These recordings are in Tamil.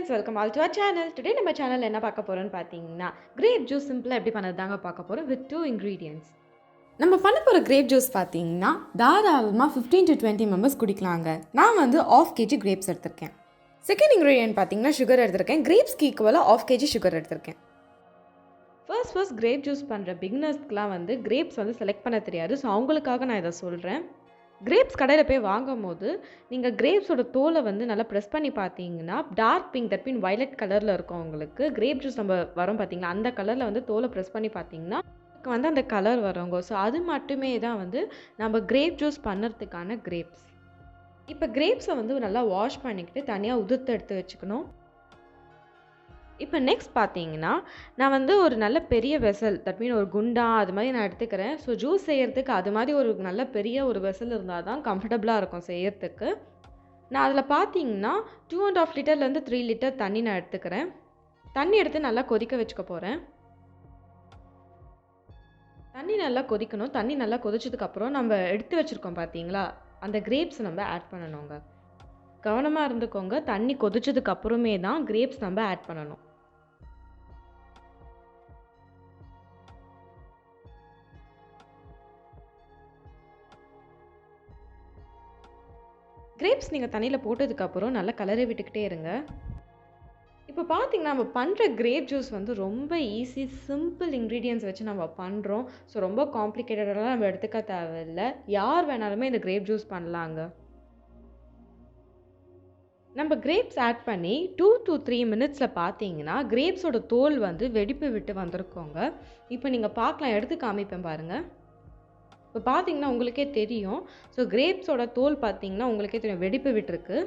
Friends, welcome all to our channel. Today நம்ம சேனல்ல என்ன பார்க்க போறோம்னு பார்த்தீங்கன்னா, கிரேப் ஜூஸ் சிம்பிளா எப்படி பண்ணதுதாங்க பார்க்க போறோம் வித் 2 இன்கிரீடியன்ட்ஸ். நம்ம பண்ண போகிற கிரேப் ஜூஸ் பார்த்தீங்கன்னா தாராளமாக 15 to 20 மெம்பர்ஸ் குடிக்கலாங்க. நான் வந்து 1/2 kg கிரேப்ஸ் எடுத்திருக்கேன். செகண்ட் இன்கிரீடியன்ட் பார்த்தீங்கன்னா சுகர் எடுத்திருக்கேன். கிரேப்ஸ்க்கு ஈக்குவலாக 1/2 kg சுகர் எடுத்திருக்கேன். ஃபர்ஸ்ட் கிரேப் ஜூஸ் பண்ணுற பிகினர்ஸ்க்குலாம் வந்து கிரேப்ஸ் வந்து செலக்ட் பண்ண தெரியாது. ஸோ அவங்களுக்காக நான் இதை சொல்கிறேன். கிரேப்ஸ் கடையில் போய் வாங்கும்போது நீங்கள் கிரேப்ஸோட தோலை வந்து நல்லா ப்ரெஸ் பண்ணி பார்த்தீங்கன்னா dark pink that mean violet கலரில் இருக்கும். உங்களுக்கு கிரேப் ஜூஸ் நம்ம வரும் பார்த்தீங்களா, அந்த கலரில் வந்து தோலை ப்ரெஸ் பண்ணி பார்த்தீங்கன்னா வந்து அந்த கலர் வருங்க. ஸோ அது மட்டுமே தான் வந்து நம்ம கிரேப் ஜூஸ் பண்ணுறதுக்கான கிரேப்ஸ். இப்போ கிரேப்ஸை வந்து நல்லா வாஷ் பண்ணிக்கிட்டு தனியாக உதிர்த்து எடுத்து வச்சுக்கணும். இப்போ நெக்ஸ்ட் பார்த்தீங்கன்னா நான் வந்து ஒரு நல்ல பெரிய வெசல் தட் மீன் ஒரு குண்டா அது மாதிரி நான் எடுத்துக்கிறேன். ஸோ ஜூஸ் செய்யறதுக்கு அது மாதிரி ஒரு நல்ல பெரிய ஒரு வெசல் இருந்தால் தான் கம்ஃபர்டபுளாக இருக்கும் செய்யறதுக்கு. நான் அதில் பார்த்தீங்கன்னா 2.5 லிட்டர்லேருந்து 3 லிட்டர் தண்ணி நான் எடுத்துக்கிறேன். தண்ணி எடுத்து நல்லா கொதிக்க வச்சுக்க போகிறேன். தண்ணி நல்லா கொதிக்கணும். தண்ணி நல்லா கொதிச்சதுக்கப்புறம் நம்ம எடுத்து வச்சுருக்கோம் பார்த்தீங்களா, அந்த கிரேப்ஸ் நம்ம ஆட் பண்ணணுங்க. கவனமாக இருந்துக்கோங்க. தண்ணி கொதிச்சதுக்கு அப்புறமே தான் கிரேப்ஸ் நம்ம ஆட் பண்ணணும். கிரேப்ஸ் நீங்கள் தண்ணியில் போட்டதுக்கப்புறம் நல்லா கலரை விட்டுக்கிட்டே இருங்க. இப்போ பார்த்தீங்கன்னா நம்ம பண்ணுற கிரேப் ஜூஸ் வந்து ரொம்ப ஈஸி, சிம்பிள் இன்க்ரீடியன்ட்ஸ் வச்சு நம்ம பண்ணுறோம். ஸோ ரொம்ப காம்ப்ளிகேட்டடெல்லாம் நம்ம எடுத்துக்க தேவையில்லை. யார் வேணாலுமே இந்த கிரேப் ஜூஸ் பண்ணலாங்க. நம்ம கிரேப்ஸ் ஆட் பண்ணி 2 to 3 மினிட்ஸில் பார்த்தீங்கன்னா கிரேப்ஸோட தோல் வந்து வெடிப்பு விட்டு வந்திருக்கோங்க. இப்போ நீங்கள் பார்க்கலாம், எடுத்து காமிப்பேன் பாருங்கள். இப்போ பார்த்தீங்கன்னா உங்களுக்கே தெரியும். ஸோ கிரேப்ஸோட தோல் பார்த்தீங்கன்னா உங்களுக்கே தெரியும் வெடிப்பு விட்டுருக்கு.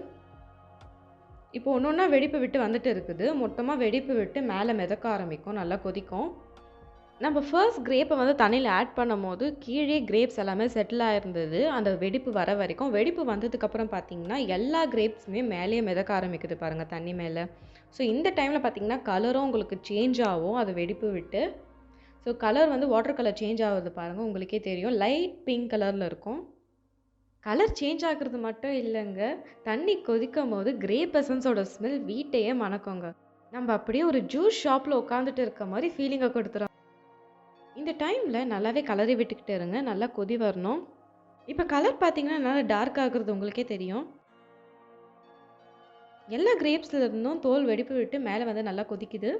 இப்போ ஒன்று ஒன்றா வெடிப்பு விட்டு வந்துட்டு இருக்குது. மொத்தமாக வெடிப்பு விட்டு மேலே மிதக்க ஆரம்பிக்கும், நல்லா கொதிக்கும். நம்ம ஃபர்ஸ்ட் கிரேப்பை வந்து தண்ணியில் ஆட் பண்ணும் போது கீழே கிரேப்ஸ் எல்லாமே செட்டில் ஆகிருந்தது அந்த வெடிப்பு வர வரைக்கும். வெடிப்பு வந்ததுக்கப்புறம் பார்த்தீங்கன்னா எல்லா கிரேப்ஸுமே மேலேயே மிதக்க ஆரம்பிக்குது பாருங்கள் தண்ணி மேலே. ஸோ இந்த டைமில் பார்த்தீங்கன்னா கலரும் உங்களுக்கு சேஞ்ச் ஆகும் அது வெடிப்பு விட்டு. ஸோ கலர் வந்து வாட்டர் கலர் சேஞ்ச் ஆகுது பாருங்கள், உங்களுக்கே தெரியும். லைட் பிங்க் கலரில் இருக்கும். கலர் சேஞ்ச் ஆகுறது மட்டும் இல்லைங்க, தண்ணி கொதிக்கும் போது கிரேப் எசன்ஸோட ஸ்மெல் வீட்டையே மணக்குங்க. நம்ம அப்படியே ஒரு ஜூஸ் ஷாப்பில் உட்காந்துட்டு இருக்க மாதிரி ஃபீலிங்கை கொடுத்துரும். இந்த டைமில் நல்லாவே கலரி விட்டுக்கிட்டு இருங்க, நல்லா கொதி வரணும். இப்போ கலர் பார்த்தீங்கன்னா நல்லா டார்க் ஆகுறது உங்களுக்கே தெரியும். எல்லா கிரேப்ஸில் இருந்தும் தோல் வெடிப்பு விட்டு மேலே வந்து நல்லா கொதிக்குது.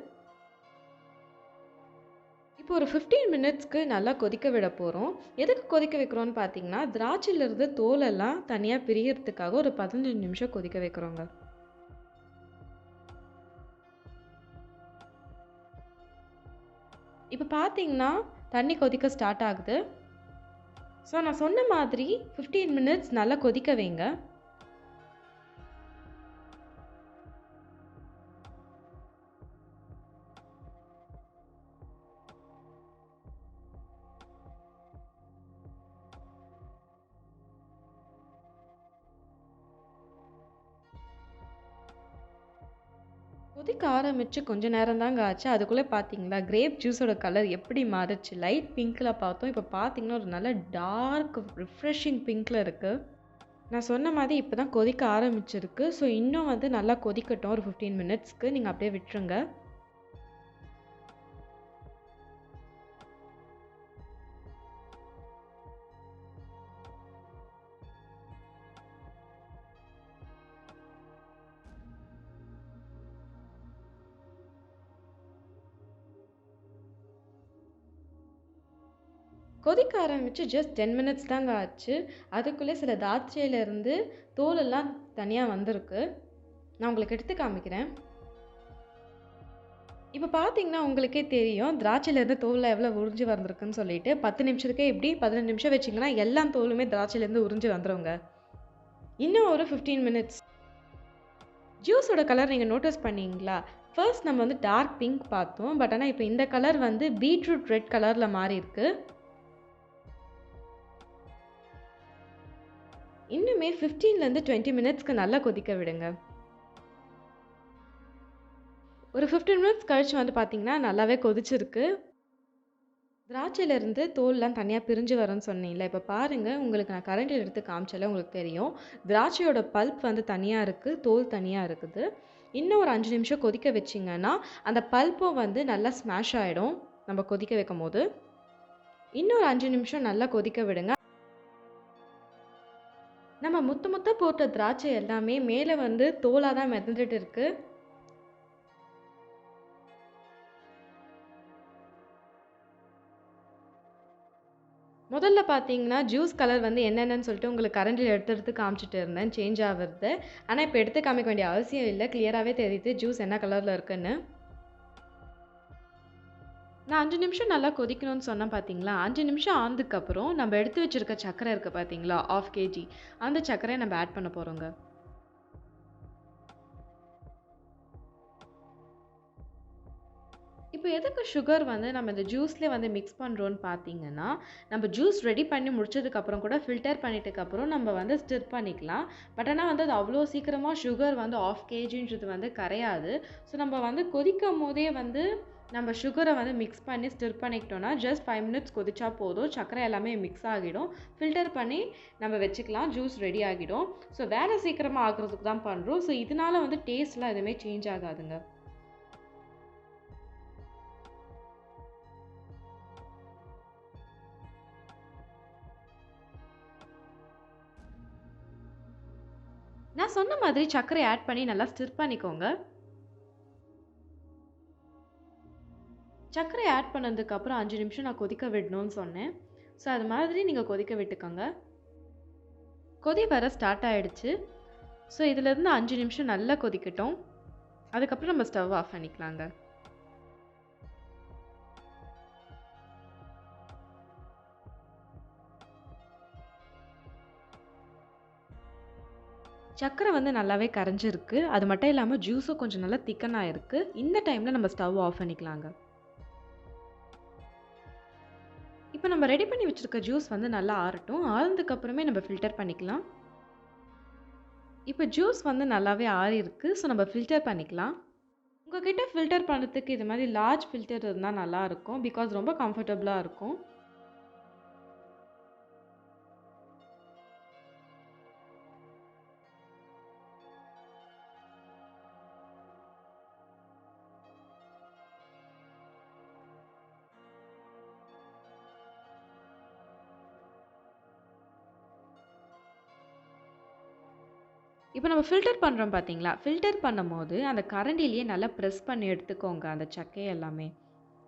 இப்போ ஒரு 15 மினிட்ஸ்க்கு நல்லா கொதிக்க விட போகிறோம். எதுக்கு கொதிக்க வைக்கிறோன்னு பார்த்தீங்கன்னா திராட்சையிலிருந்து தோலெல்லாம் தனியாக பிரியறதுக்காக ஒரு 15 நிமிஷம் கொதிக்க வைக்கிறோங்க. இப்போ பார்த்தீங்கன்னா தண்ணி கொதிக்க ஸ்டார்ட் ஆகுது. ஸோ நான் சொன்ன மாதிரி 15 மினிட்ஸ் நல்லா கொதிக்க வைங்க. கொதிக்க ஆரம்பித்து கொஞ்ச நேரம் தாங்க ஆச்சு. அதுக்குள்ளே பார்த்தீங்களா கிரேப் ஜூஸோட கலர் எப்படி மாறுச்சு. லைட் பிங்க்கில் பார்த்தோம், இப்போ பார்த்தீங்கன்னா ஒரு நல்ல டார்க் ரிஃப்ரெஷிங் பிங்க்கில் இருக்குது. நான் சொன்ன மாதிரி இப்போ தான் கொதிக்க ஆரம்பிச்சிருக்கு. ஸோ இன்னும் வந்து நல்லா கொதிக்கட்டும். ஒரு 15 மினிட்ஸ்க்கு நீங்கள் அப்படியே விட்டுருங்க. கொதிக்க ஆரம்பித்து ஜஸ்ட் 10 மினிட்ஸ் தாங்க ஆச்சு. அதுக்குள்ளே சில திராட்சையிலேருந்து தோலெல்லாம் தனியாக வந்திருக்கு. நான் உங்களுக்கு எடுத்து காமிக்கிறேன். இப்போ பார்த்தீங்கன்னா உங்களுக்கே தெரியும் திராட்சையிலேருந்து தோலில் எவ்வளோ உறிஞ்சி வந்திருக்குன்னு சொல்லிட்டு. 10 நிமிஷத்துக்கே இப்படி 15 நிமிஷம் வச்சிங்கன்னா எல்லா தோலுமே திராட்சையிலேருந்து உறிஞ்சி வந்துடுங்க. இன்னும் ஒரு 15 மினிட்ஸ். ஜூஸோட கலர் நீங்கள் நோட்டீஸ் பண்ணீங்களா? ஃபர்ஸ்ட் நம்ம வந்து டார்க் பிங்க் பார்த்தோம். பட் ஆனால் இப்போ இந்த கலர் வந்து பீட்ரூட் ரெட் கலரில் மாறி இருக்கு. இன்னுமே 15லேருந்து 20 மினிட்ஸ்க்கு நல்லா கொதிக்க விடுங்க. ஒரு 15 மினிட்ஸ் கழிச்சு வந்து பார்த்தீங்கன்னா நல்லாவே கொதிச்சிருக்கு. திராட்சையிலேருந்து தோல்லாம் தனியாக பிரிஞ்சு வரும்னு சொன்னீங்களா, இப்போ பாருங்கள் உங்களுக்கு நான் கரண்டில் எடுத்து காமிச்சாலே உங்களுக்கு தெரியும். திராட்சையோட பல்ப் வந்து தனியாக இருக்குது, தோல் தனியாக இருக்குது. இன்னும் ஒரு 5 நிமிஷம் கொதிக்க வச்சிங்கன்னா அந்த பல்ப்பும் வந்து நல்லா ஸ்மாஷ் ஆகிடும். நம்ம கொதிக்க வைக்கும் போது இன்னொரு 5 நிமிஷம் நல்லா கொதிக்க விடுங்க. நம்ம முத்த முத்த போட்ட திராட்சை எல்லாமே மேலே வந்து தோலாக தான் மிதந்துட்டு இருக்கு. முதல்ல பார்த்தீங்கன்னா ஜூஸ் கலர் வந்து என்னென்னு சொல்லிட்டு உங்களுக்கு கரண்டில் எடுத்து எடுத்து காமிச்சிட்டு இருந்தேன் சேஞ்ச் ஆகுறது. ஆனால் இப்போ எடுத்து காமிக்க வேண்டிய அவசியம் இல்லை, கிளியராகவே தெரியுது ஜூஸ் என்ன கலரில் இருக்குன்னு. நான் 5 நிமிஷம் நல்லா கொதிக்கணும்னு சொன்னேன் பார்த்தீங்களா, 5 நிமிஷம் ஆனதுக்கப்புறம் நம்ம எடுத்து வச்சிருக்க சர்க்கரை இருக்குது பார்த்தீங்களா, 1/2 kg அந்த சர்க்கரையை நம்ம ஆட் பண்ண போகிறோங்க. இப்போ எதுக்கு சுகர் வந்து நம்ம இந்த ஜூஸ்லேயே வந்து மிக்ஸ் பண்ணுறோன்னு பார்த்தீங்கன்னா, நம்ம ஜூஸ் ரெடி பண்ணி முடிச்சதுக்கப்புறம் கூட ஃபில்டர் பண்ணிட்டதுக்கப்புறம் நம்ம வந்து ஸ்டிர் பண்ணிக்கலாம். பட் ஆனால் வந்து அது அவ்வளோ சீக்கிரமாக சுகர் வந்து 1/2 kgன்றது வந்து கரையாது. ஸோ நம்ம வந்து கொதிக்கும் போதே வந்து நம்ம சுகரை வந்து மிக்ஸ் பண்ணி ஸ்டிர் பண்ணிக்கிட்டோன்னா ஜஸ்ட் 5 மினிட்ஸ் கொதிச்சா போதும், சர்க்கரை எல்லாமே மிக்ஸ் ஆகிடும். ஃபில்டர் பண்ணி நம்ம வச்சுக்கலாம், ஜூஸ் ரெடி ஆகிடும். ஸோ வேலை சீக்கிரமாக ஆகுறதுக்கு தான் பண்ணுறோம். ஸோ இதனால வந்து டேஸ்ட்லாம் எதுவுமே சேஞ்ச் ஆகாதுங்க. நான் சொன்ன மாதிரி சர்க்கரை ஆட் பண்ணி நல்லா ஸ்டிர் பண்ணிக்கோங்க. சர்க்கரை ஆட் பண்ணதுக்கப்புறம் 5 நிமிஷம் நான் கொதிக்க விடணும்னு சொன்னேன். ஸோ அது மாதிரி நீங்கள் கொதிக்க விட்டுக்கோங்க. கொதி வர ஸ்டார்ட் ஆகிடுச்சு. ஸோ இதிலேருந்து 5 நிமிஷம் நல்லா கொதிக்கட்டும். அதுக்கப்புறம் நம்ம ஸ்டவ் ஆஃப் பண்ணிக்கலாங்க. சர்க்கரை வந்து நல்லாவே கரைஞ்சிருக்கு. அது மட்டும் இல்லாமல் ஜூஸும் கொஞ்சம் நல்லா திக்கனாக இருக்குது. இந்த டைமில் நம்ம ஸ்டவ் ஆஃப் பண்ணிக்கலாங்க. இப்போ நம்ம ரெடி பண்ணி வச்சுருக்க ஜூஸ் வந்து நல்லா ஆறட்டும். ஆறுனதுக்கப்புறமே நம்ம ஃபில்டர் பண்ணிக்கலாம். இப்போ ஜூஸ் வந்து நல்லாவே ஆறி இருக்குது. ஸோ நம்ம ஃபில்டர் பண்ணிக்கலாம். உங்ககிட்ட ஃபில்டர் பண்ணுறதுக்கு இது மாதிரி லார்ஜ் ஃபில்டர் இருந்தால் நல்லாயிருக்கும். பிகாஸ் ரொம்ப கம்ஃபர்டபுளாக இருக்கும். இப்போ நம்ம ஃபில்டர் பண்ணுறோம் பார்த்தீங்களா, ஃபில்டர் பண்ணும்போது அந்த கரண்டிலேயே நல்லா ப்ரெஸ் பண்ணி எடுத்துக்கோங்க அந்த சக்கை எல்லாமே.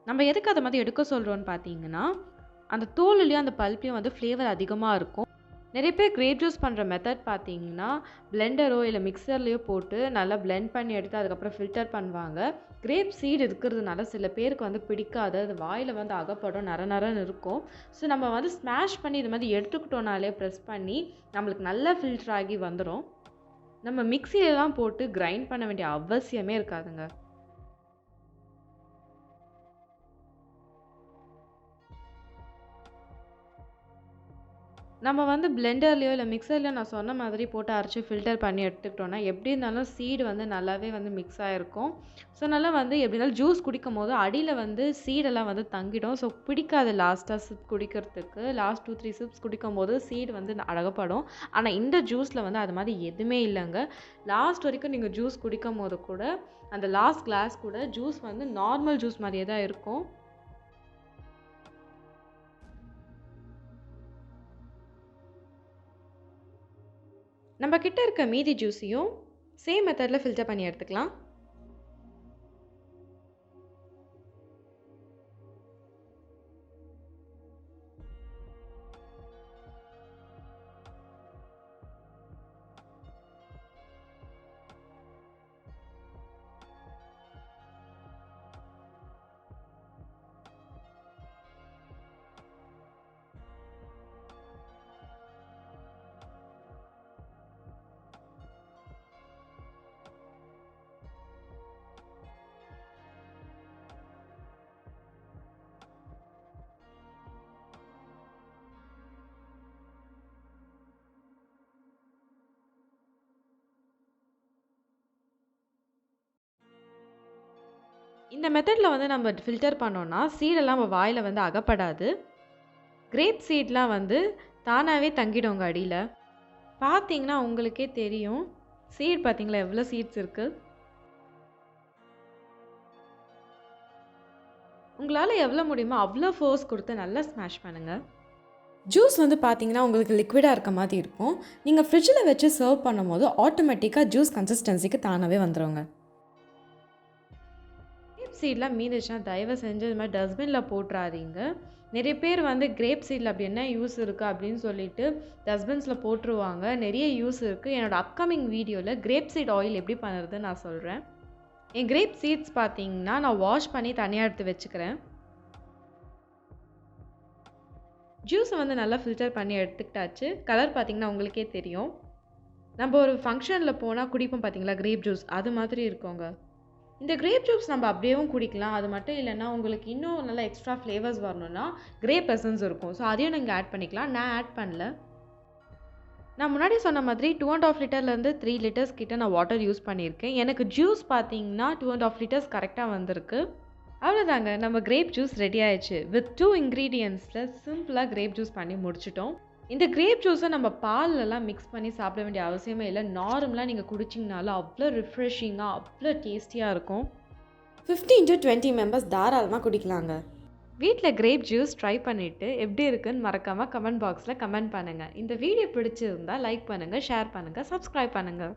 நம்ம எதுக்கு அதை மாதிரி எடுக்க சொல்கிறோன்னு பார்த்தீங்கன்னா, அந்த தோலுலேயும் அந்த பல்ப்லேயும் வந்து ஃப்ளேவர் அதிகமாக இருக்கும். நிறைய பேர் கிரேப் ஜூஸ் பண்ணுற மெத்தட் பார்த்தீங்கன்னா, பிளெண்டரோ இல்லை மிக்சர்லேயோ போட்டு நல்லா பிளெண்ட் பண்ணி எடுத்து அதுக்கப்புறம் ஃபில்டர் பண்ணுவாங்க. கிரேப் சீடு இருக்கிறதுனால சில பேருக்கு வந்து பிடிக்காது, அது வாயில் வந்து அகப்படும், நர நரன்னு இருக்கும். ஸோ நம்ம வந்து ஸ்மாஷ் பண்ணி இது மாதிரி எடுத்துக்கிட்டோனாலே ப்ரெஸ் பண்ணி நம்மளுக்கு நல்லா ஃபில்டர் ஆகி வந்துடும். நம்ம மிக்சிலலாம் போட்டு கிரைண்ட் பண்ண வேண்டிய அவசியமே இருக்காதுங்க. நம்ம வந்து பிளெண்டர்லேயோ இல்லை மிக்சர்லையோ நான் சொன்ன மாதிரி போட்டு அரைச்சி ஃபில்டர் பண்ணி எடுத்துக்கிட்டோன்னா எப்படி இருந்தாலும் சீடு வந்து நல்லாவே வந்து மிக்ஸ் ஆகிருக்கும். ஸோ நல்லா வந்து எப்படி இருந்தாலும் ஜூஸ் குடிக்கும் போது அடியில் வந்து சீடெல்லாம் வந்து தங்கிடும். ஸோ பிடிக்காது லாஸ்ட்டாக சிப் குடிக்கிறதுக்கு. லாஸ்ட் 2-3 சிப்ஸ் குடிக்கும் போது சீடு வந்து அழகப்படும். ஆனால் இந்த ஜூஸில் வந்து அது மாதிரி எதுவுமே இல்லைங்க. லாஸ்ட் வரைக்கும் நீங்கள் ஜூஸ் குடிக்கும் போது கூட அந்த லாஸ்ட் கிளாஸ் கூட ஜூஸ் வந்து நார்மல் ஜூஸ் மாதிரியே தான் இருக்கும். நம்ம கிட்ட இருக்க மீதி ஜூஸையும் சேம் மெத்தடில் ஃபில்டர் பண்ணி எடுத்துக்கலாம். இந்த மெத்தடில் வந்து நம்ம ஃபில்டர் பண்ணோன்னா சீடெல்லாம் நம்ம வாயில் வந்து அகப்படாது. கிரேப் சீட்லாம் வந்து தானாகவே தங்கிடுங்க அடியில். பார்த்தீங்கன்னா உங்களுக்கே தெரியும், சீட் பார்த்தீங்களா எவ்வளோ சீட்ஸ் இருக்குது. உங்களால் எவ்வளோ முடியுமோ அவ்வளோ ஃபோர்ஸ் கொடுத்து நல்லா ஸ்மாஷ் பண்ணுங்கள். ஜூஸ் வந்து பார்த்தீங்கன்னா உங்களுக்கு லிக்விடாக இருக்க மாதிரி இருக்கும். நீங்கள் ஃப்ரிட்ஜில் வச்சு சர்வ் பண்ணும்போது ஆட்டோமேட்டிக்காக ஜூஸ் கன்சிஸ்டன்சிக்கு தானாகவே வந்துடுங்க. கிரேப் சீட்லாம் மீந்துச்சுன்னா தயவு செஞ்சு இது மாதிரி டஸ்ட்பினில் போட்டுறாதீங்க. நிறைய பேர் வந்து கிரேப் சீடில் அப்படி என்ன யூஸ் இருக்குது அப்படின்னு சொல்லிட்டு டஸ்ட்பின்ஸில் போட்டுருவாங்க. நிறைய யூஸ் இருக்குது. என்னோடய அப்கமிங் வீடியோவில் கிரேப் சீட் ஆயில் எப்படி பண்ணுறதுன்னு நான் சொல்கிறேன். என் கிரேப் சீட்ஸ் பார்த்தீங்கன்னா நான் வாஷ் பண்ணி தனியாக எடுத்து வச்சுக்கிறேன். ஜூஸை வந்து நல்லா ஃபில்டர் பண்ணி எடுத்துக்கிட்டாச்சு. கலர் பார்த்தீங்கன்னா உங்களுக்கே தெரியும். நம்ம ஒரு ஃபங்க்ஷனில் போனால் குடிப்போம் பார்த்தீங்களா கிரேப் ஜூஸ், அது மாதிரி இருக்குங்க. இந்த கிரேப் ஜூஸ் நம்ம அப்படியேவும் குடிக்கலாம். அது மட்டும் இல்லைன்னா உங்களுக்கு இன்னும் நல்லா எக்ஸ்ட்ரா ஃப்ளேவர்ஸ் வரணும்னா கிரேப் எசன்ஸ் இருக்கும். ஸோ அதையும் நீங்கள் ஆட் பண்ணிக்கலாம். நான் ஆட் பண்ணல. நான் முன்னாடி சொன்ன மாதிரி 2.5 லிட்டர்லேருந்து 3 லிட்டர்ஸ் கிட்ட நான் வாட்டர் யூஸ் பண்ணியிருக்கேன். எனக்கு ஜூஸ் பார்த்தீங்கன்னா 2.5 லிட்டர்ஸ் கரெக்டாக வந்திருக்கு. அவ்வளோதாங்க, நம்ம கிரேப் ஜூஸ் ரெடி ஆயிடுச்சு. வித் 2 இன்க்ரீடியன்ஸில் சிம்பிளாக கிரேப் ஜூஸ் பண்ணி முடிச்சிட்டோம். இந்த கிரேப் ஜூஸை நம்ம பால்லலாம் மிக்ஸ் பண்ணி சாப்பிட வேண்டிய அவசியமே இல்லை. நார்மலாக நீங்கள் குடிச்சிங்கனாலும் அவ்வளோ ரிஃப்ரெஷிங்காக அவ்வளோ டேஸ்டியாக இருக்கும். 15 to 20 மெம்பர்ஸ் தாராளமாக குடிக்கலாங்க. வீட்டில் கிரேப் ஜூஸ் ட்ரை பண்ணிவிட்டு எப்படி இருக்குன்னு மறக்காமல் கமெண்ட் பாக்ஸில் கமெண்ட் பண்ணுங்கள். இந்த வீடியோ பிடிச்சிருந்தால் லைக் பண்ணுங்கள், ஷேர் பண்ணுங்கள், சப்ஸ்கிரைப் பண்ணுங்கள்.